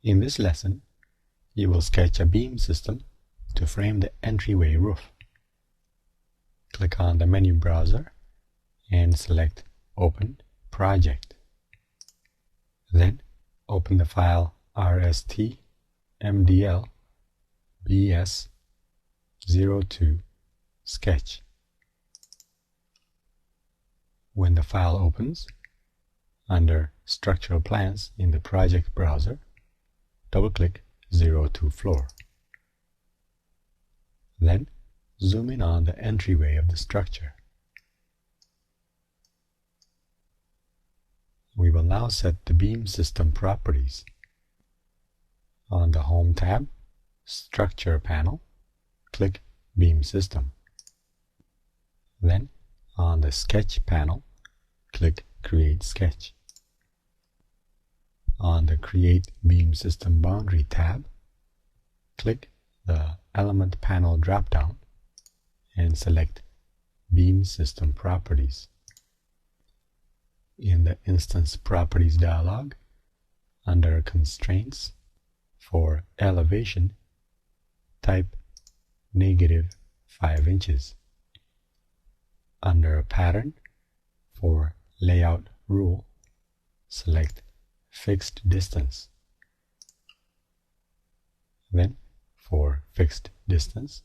In this lesson, you will sketch a beam system to frame the entryway roof. Click on the menu browser and select Open Project. Then open the file rstmdl-bs02 sketch. When the file opens, under Structural Plans in the project browser, double-click 02 floor. Then zoom in on the entryway of the structure. We will now set the beam system properties. On the Home tab, Structure panel, click Beam System. Then on the Sketch panel, click Create Sketch. On the Create Beam System Boundary tab, click the Element panel drop-down and select Beam System Properties. In the Instance Properties dialog, under Constraints, for elevation, type -5 inches. Under Pattern, for Layout Rule, select Fixed Distance. Then, for Fixed Distance,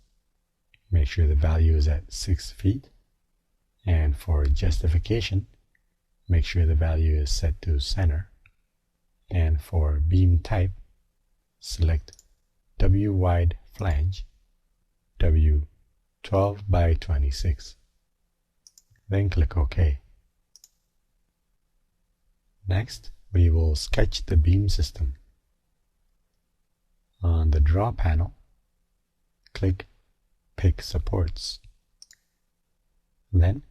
make sure the value is at 6 feet, and for Justification, make sure the value is set to center, and for Beam Type, select W Wide Flange, W 12 by 26. Then click OK. Next, we will sketch the beam system. On the Draw panel, click Pick Supports. Then,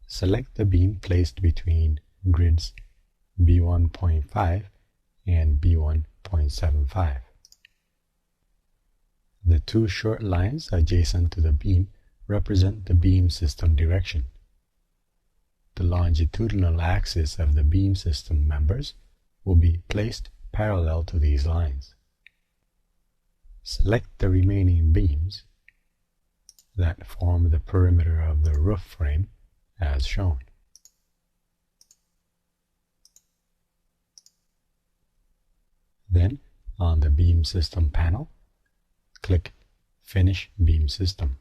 select the beam placed between grids B1.5 and B1.75. The two short lines adjacent to the beam represent the beam system direction. The longitudinal axis of the beam system members will be placed parallel to these lines. Select the remaining beams that form the perimeter of the roof frame as shown. Then, on the Beam System panel, click Finish Beam System.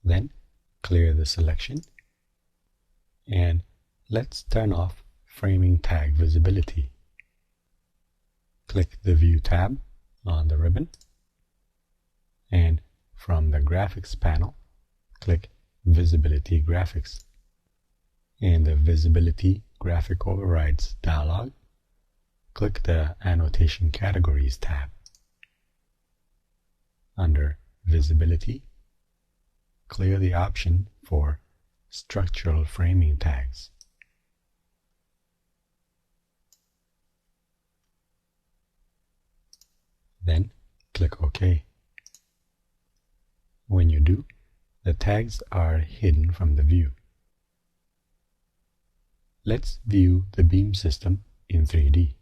Then, clear the selection, and let's turn off Framing Tag Visibility. Click the View tab on the ribbon, and from the Graphics panel, click Visibility Graphics. In the Visibility Graphic Overrides dialog, click the Annotation Categories tab. Under Visibility, clear the option for Structural Framing Tags. Then click OK. When you do, the tags are hidden from the view. Let's view the beam system in 3D.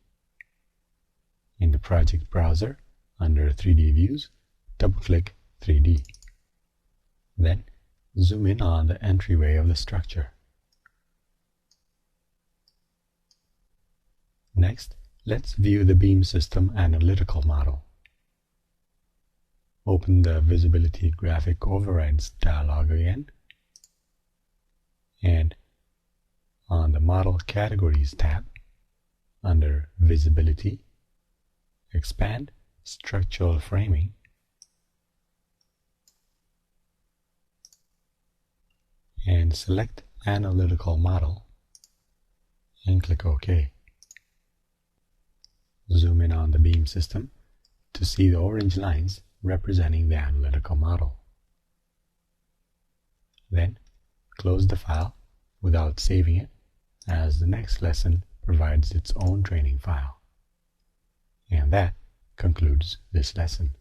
In the project browser, under 3D Views, double-click 3D. Then, zoom in on the entryway of the structure. Next, let's view the beam system analytical model. Open the Visibility Graphic Overrides dialog again, and on the Model Categories tab, under Visibility, expand Structural Framing, and select Analytical Model, and click OK. Zoom in on the beam system to see the orange lines representing the analytical model. Then, close the file without saving it, as the next lesson provides its own training file. And that concludes this lesson.